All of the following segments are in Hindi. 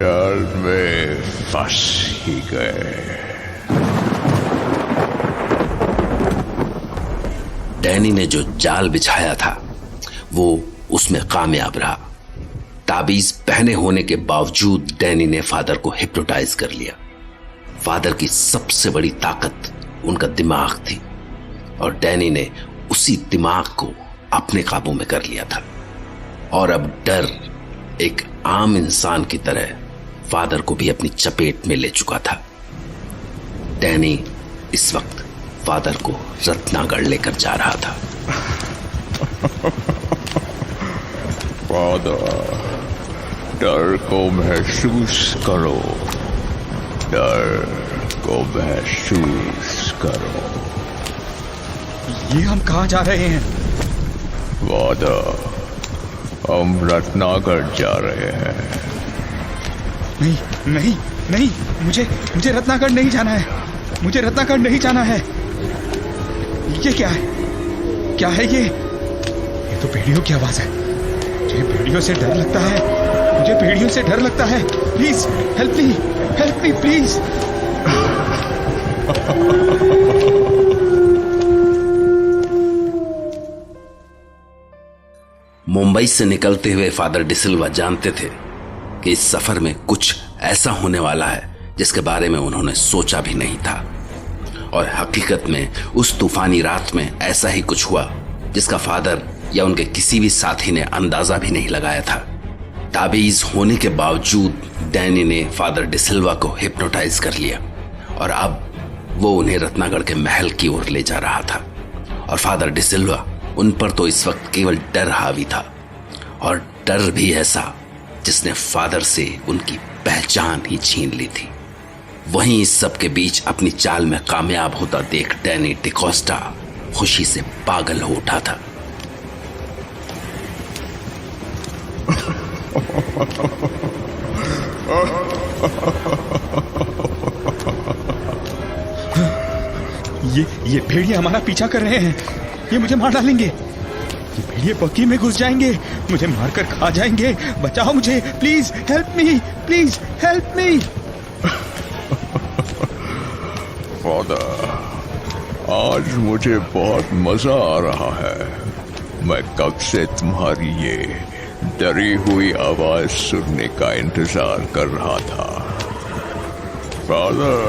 डर में फंस ही गए। डैनी ने जो जाल बिछाया था वो उसमें कामयाब रहा। ताबीज पहने होने के बावजूद डैनी ने फादर को हिप्नोटाइज कर लिया। फादर की सबसे बड़ी ताकत उनका दिमाग थी और डैनी ने उसी दिमाग को अपने काबू में कर लिया था। और अब डर एक आम इंसान की तरह फादर को भी अपनी चपेट में ले चुका था। डैनी इस वक्त फादर को रत्नागढ़ लेकर जा रहा था। फादर, डर को महसूस करो, डर को महसूस करो। ये हम कहाँ जा रहे हैं? फादर, हम रत्नागढ़ जा रहे हैं। नहीं नहीं नहीं, मुझे रत्नागढ़ नहीं जाना है। मुझे रत्नागढ़ नहीं जाना है। ये क्या है? क्या है ये? ये तो भेड़ियों की आवाज है। मुझे भेड़ियों से डर लगता है। मुझे भेड़ियों से डर लगता है। Please help me please. Mumbai से निकलते हुए फादर डिसिल्वा जानते थे कि इस सफर में कुछ ऐसा होने वाला है जिसके बारे में उन्होंने सोचा भी नहीं था। और हकीकत में उस तूफानी रात में ऐसा ही कुछ हुआ जिसका फादर या उनके किसी भी साथी ने अंदाजा भी नहीं लगाया था। ताबीज होने के बावजूद डैनी ने फादर डिसिल्वा को हिप्नोटाइज कर लिया और अब वो उन्हें रत्नागढ़ के महल की ओर ले जा रहा था। और फादर डिसिल्वा, उन पर तो इस वक्त केवल डर हावी था, और डर भी ऐसा जिसने फादर से उनकी पहचान ही छीन ली थी। वहीं इस सब के बीच अपनी चाल में कामयाब होता देख डैनी डिकोस्टा खुशी से पागल हो उठा था। ये भेड़िए हमारा पीछा कर रहे हैं। ये मुझे मार डालेंगे। ये भेड़िए बग्घी में घुस जाएंगे, मुझे मारकर खा जाएंगे। बचाओ मुझे, please help me, please help me. Father, आज मुझे बहुत मजा आ रहा है। मैं कब से तुम्हारी ये डरी हुई आवाज सुनने का इंतजार कर रहा था। Father,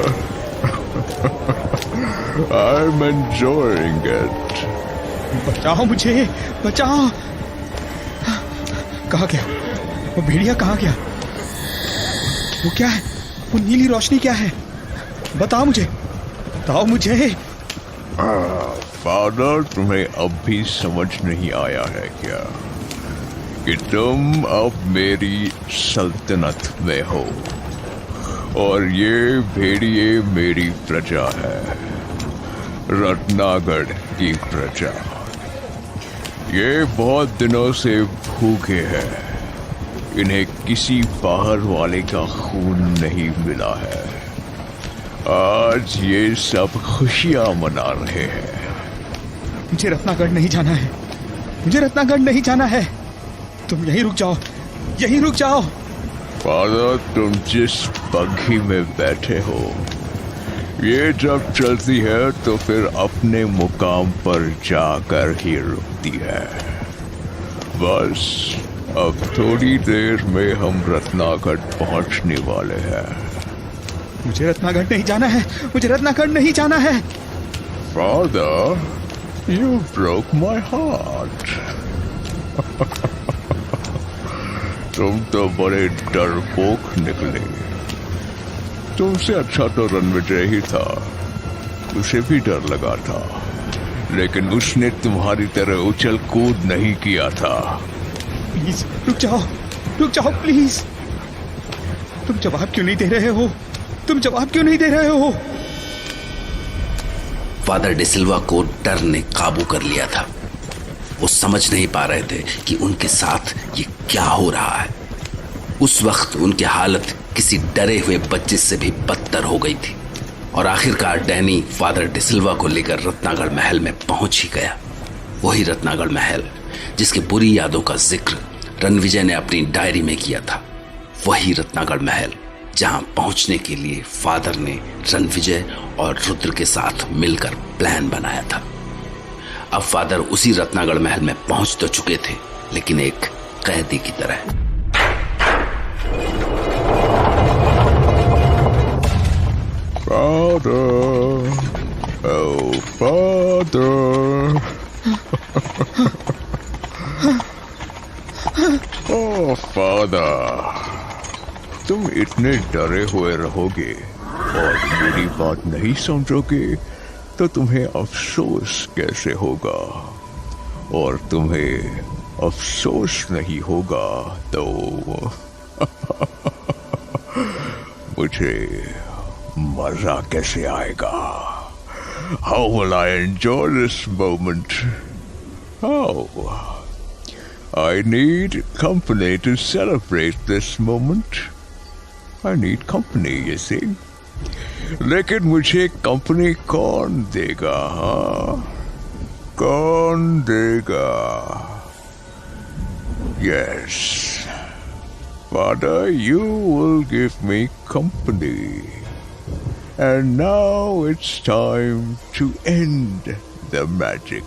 I'm enjoying it. बचाओ मुझे, बचाओ। कहाँ गया वो भेड़िया? कहाँ गया वो? क्या है वो नीली रोशनी? क्या है? बताओ मुझे। फादर, तुम्हें अब भी समझ नहीं आया है क्या कि तुम अब मेरी सल्तनत में हो और ये भेड़िए मेरी प्रजा है, रत्नागढ़ की प्रजा। ये बहुत दिनों से भूखे हैं। इन्हें किसी बाहर वाले का खून नहीं मिला है। आज ये सब खुशियां मना रहे हैं। मुझे रत्नागढ़ नहीं जाना है। मुझे रत्नागढ़ नहीं जाना है। तुम यहीं रुक जाओ, यहीं रुक जाओ। फादर, तुम जिस बग्घी में बैठे हो, ये जब चलती है तो फिर अपने मुकाम पर जाकर ही रुकती है। बस अब थोड़ी देर में हम रत्नागढ़ पहुंचने वाले हैं। मुझे रत्नागढ़ नहीं जाना है। मुझे रत्नागढ़ नहीं जाना है। Father, you broke my heart. तुम तो बड़े डरपोक निकले। तुमसे अच्छा तो रणविजय ही था। उसे भी डर लगा था, लेकिन उसने तुम्हारी तरह उछल कूद नहीं किया था। प्लीज रुक जाओ प्लीज। तुम जवाब क्यों नहीं दे रहे हो? तुम जवाब क्यों नहीं दे रहे हो? फादर डिसिल्वा को डर ने काबू कर लिया था। वो समझ नहीं पा रहे थे कि उनके साथ ये क्या हो रहा है। उस वक्त उनकी हालत किसी डरे हुए बच्चे से भी बदतर हो गई थी और आखिरकार डैनी फादर डिसिल्वा को लेकर रत्नागढ़ महल में पहुंच ही गया। वही रत्नागढ़ महल जिसकी बुरी यादों का जिक्र रणविजय ने अपनी डायरी में किया था। वही रत्नागढ़ महल जहां पहुंचने के लिए फादर ने रणविजय और रुद्र के साथ मिलकर प्लान बनाया था। अब फादर उसी रत्नागढ़ महल में पहुंच तो चुके थे, लेकिन एक कैदी की तरह। Father, oh father, oh father, तुम इतने डरे हुए रहोगे और मेरी बात नहीं समझोगे तो तुम्हें अफसोस कैसे होगा, और तुम्हें अफसोस नहीं होगा तो मुझे मजा कैसे आएगा? How will I enjoy this moment? How? I need company to celebrate this moment. I need company, you see. लेकिन मुझे कंपनी कौन देगा? हाँ, कौन देगा? Yes, Father, you will give me company. And now it's time to end the magic.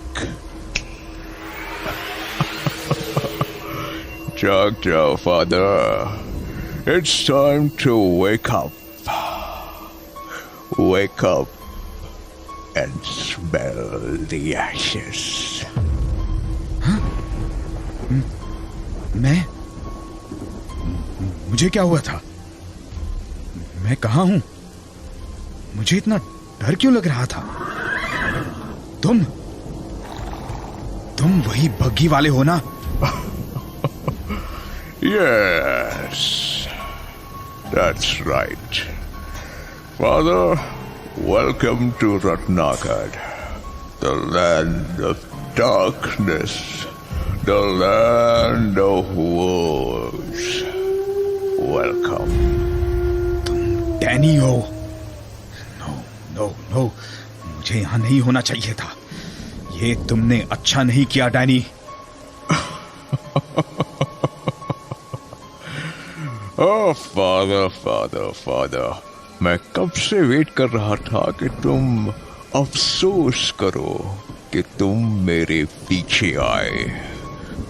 जाग जाओ, Father. It's time to wake up. Wake up and smell the ashes. मुझे क्या हुआ था? मैं कहाँ हूँ? मुझे इतना डर क्यों लग रहा था? तुम वही बग्घी वाले हो ना? Yes, that's right. Father, welcome to Ratnagar, the land of darkness, the land of wars. Welcome. तुम डैनी हो? नो, मुझे यहाँ नहीं होना चाहिए था। ये तुमने अच्छा नहीं किया, डैनी। Oh, Father, मैं कब से वेट कर रहा था कि तुम अफसोस करो कि तुम मेरे पीछे आए।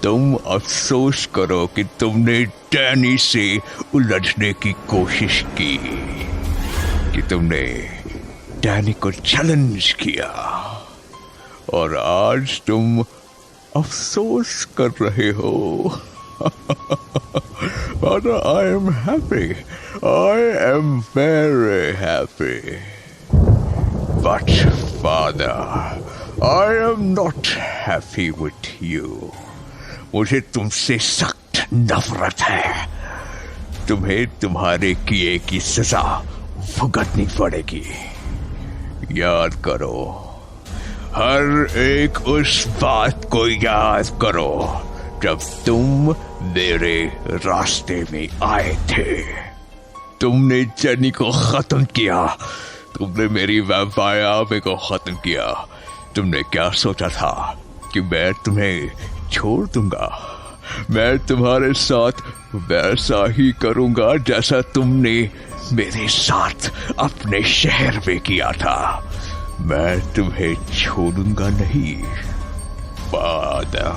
तुम अफसोस करो कि तुमने डैनी से उलझने की कोशिश की, कि तुमने डैनी को चैलेंज किया, और आज तुम अफसोस कर रहे हो। Father, I am happy. I am very happy. But Father, I am not happy with you. मुझे तुमसे सख्त नफरत है। तुम्हें तुम्हारे किए की सजा भुगतनी पड़ेगी। याद करो, हर एक उस बात को याद करो जब तुम मेरे रास्ते में आए थे। तुमने जेनी को खत्म किया, तुमने मेरी वैम्पायर आर्मी को खत्म किया। तुमने क्या सोचा था कि मैं तुम्हें छोड़ दूंगा? मैं तुम्हारे साथ वैसा ही करूंगा जैसा तुमने मेरे साथ अपने शहर में किया था। मैं तुम्हें छोड़ूंगा नहीं, फादर।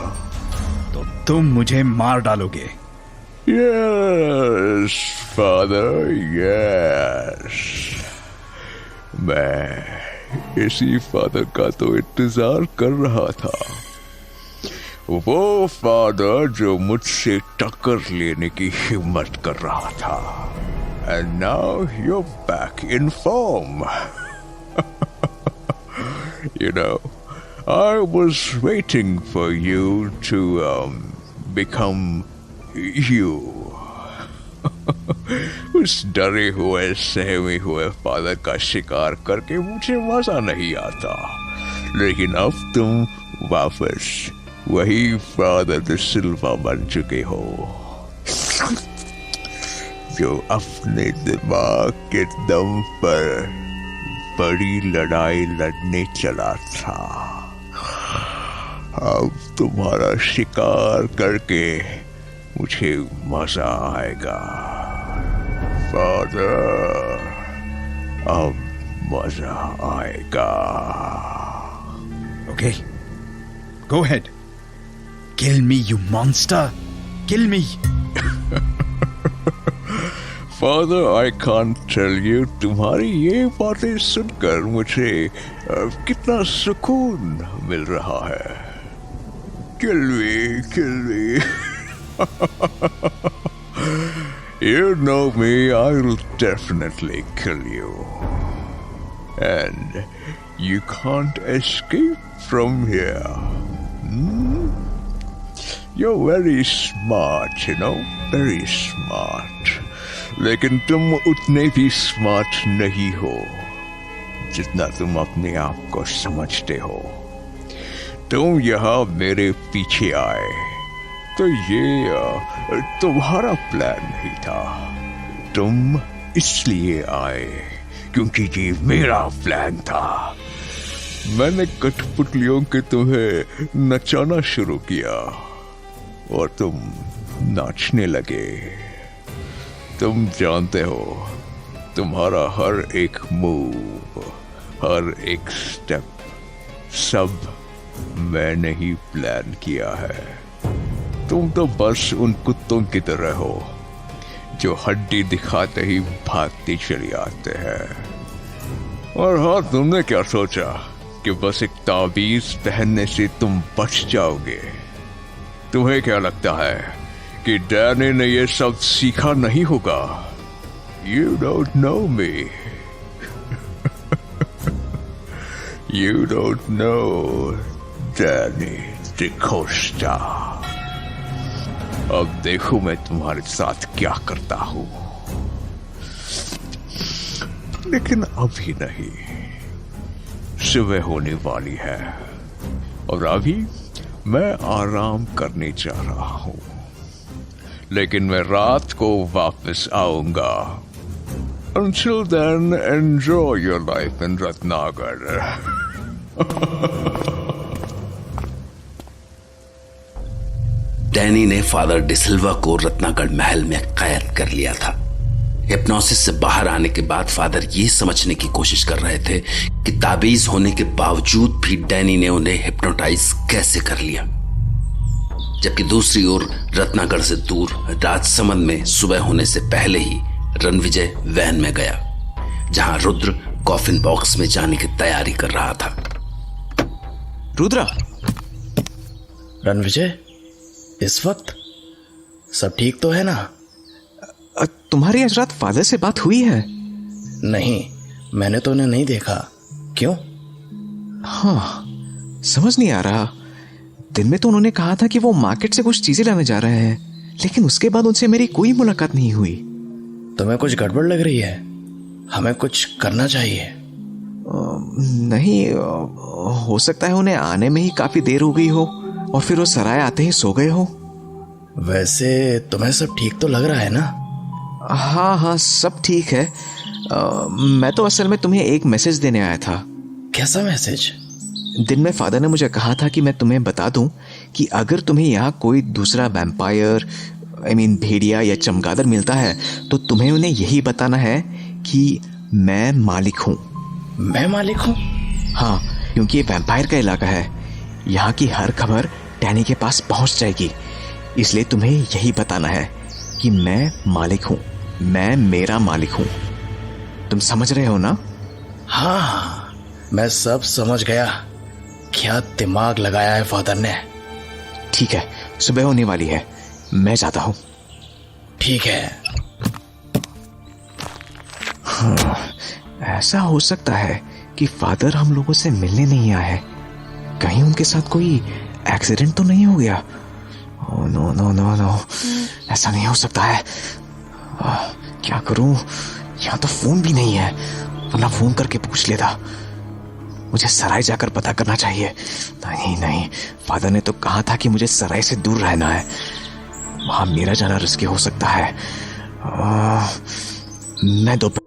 तो तुम मुझे मार डालोगे? Yes, Father, yes. मैं इसी फादर का तो इंतजार कर रहा था। वो फादर जो मुझसे टक्कर लेने की हिम्मत कर रहा था। And now you're back in form. You know, I was waiting for you to become you. उस डरे हुए सहमे हुए फादर का शिकार करके मुझे मजा नहीं आता, लेकिन अब तुम वापस वही फादर डिसिल्वा बन चुके हो, जो अपने दिमाग के दम पर बड़ी लड़ाई लड़ने चला था। अब तुम्हारा शिकार करके मुझे मजा आएगा। फादर, अब मजा आएगा। Okay. Go ahead. Kill me, you monster. Kill me. Father, I can't tell you, तुम्हारी ये बातें सुनकर मुझे कितना सुकून मिल रहा है। किल मी। You know me, I will definitely kill you. And you can't escape from here. You're very smart, you know, very smart. लेकिन तुम उतने भी स्मार्ट नहीं हो जितना तुम अपने आप को समझते हो। तुम यहाँ मेरे पीछे आए तो ये तुम्हारा प्लान नहीं था। तुम इसलिए आए क्योंकि ये मेरा प्लान था। मैंने कठपुतलियों के तुम्हें नचाना शुरू किया और तुम नाचने लगे। तुम जानते हो, तुम्हारा हर एक मूव, हर एक स्टेप, सब मैंने ही प्लान किया है। तुम तो बस उन कुत्तों की तरह हो जो हड्डी दिखाते ही भागते चले आते हैं। और हाँ, तुमने क्या सोचा कि बस एक ताबीज पहनने से तुम बच जाओगे? तुम्हें क्या लगता है कि डैनी ने ये सब सीखा नहीं होगा? You don't know me. You don't know Danny DaCosta. अब देखो मैं तुम्हारे साथ क्या करता हूं। लेकिन अभी नहीं, सुबह होने वाली है और अभी मैं आराम करने जा रहा हूं। लेकिन मैं रात को वापस आऊंगा। Until then, enjoy your life in Ratnagarh. Danny ने फादर डिसिल्वा को रत्नागढ़ महल में कैद कर लिया था। हिप्नोसिस से बाहर आने के बाद फादर ये समझने की कोशिश कर रहे थे कि ताबीज होने के बावजूद भी डैनी ने उन्हें हिप्नोटाइज कैसे कर लिया। जबकि दूसरी ओर रत्नागढ़ से दूर राजसमंद में सुबह होने से पहले ही रणविजय वैन में गया, जहां रुद्र कॉफिन बॉक्स में जाने की तैयारी कर रहा था। रुद्रा, रणविजय, इस वक्त सब ठीक तो है ना? तुम्हारी आज रात फादर से बात हुई है? नहीं, मैंने तो उन्हें नहीं देखा। क्यों? हाँ, समझ नहीं आ रहा। दिन में तो उन्होंने कहा था कि वो मार्केट से कुछ चीजें लाने जा रहे हैं, लेकिन उसके बाद उनसे मेरी कोई मुलाकात नहीं हुई। तुम्हें कुछ गड़बड़ लग रही है? हमें कुछ करना चाहिए। नहीं, हो सकता है उन्हें आने में ही काफी देर हो गई हो और फिर वो सराय आते ही सो गए हो। वैसे तुम्हें सब ठीक तो लग रहा है ना? हाँ, सब ठीक है। मैं तो असल में तुम्हें एक मैसेज देने आया था। कैसा मैसेज? दिन में फादर ने मुझे कहा था कि मैं तुम्हें बता दूं कि अगर तुम्हें यहाँ कोई दूसरा वैम्पायर, भेड़िया या चमगादड़ मिलता है तो तुम्हें उन्हें यही बताना है कि मैं मालिक हूँ। मैं मालिक हूँ? हाँ, क्योंकि ये वैम्पायर का इलाका है। यहाँ की हर खबर डैनी के पास पहुँच जाएगी, इसलिए तुम्हें यही बताना है कि मैं मालिक हूँ, मैं मेरा मालिक हूँ। तुम समझ रहे हो ना? हाँ, मैं सब समझ गया। क्या दिमाग लगाया है फादर ने। ठीक है, सुबह होने वाली है, मैं जाता हूँ। ठीक है। हाँ, ऐसा हो सकता है कि फादर हम लोगों से मिलने नहीं आए। कहीं उनके साथ कोई एक्सीडेंट तो नहीं हो गया? Oh no no no no, ऐसा नहीं हो सकता है। क्या करूं? यहाँ तो फोन भी नहीं है, वरना फोन करके पूछ लेता। मुझे सराय जाकर पता करना चाहिए। नहीं, फादर ने तो कहा था कि मुझे सराय से दूर रहना है। वहां मेरा जाना रिस्की हो सकता है। मैं दोपहर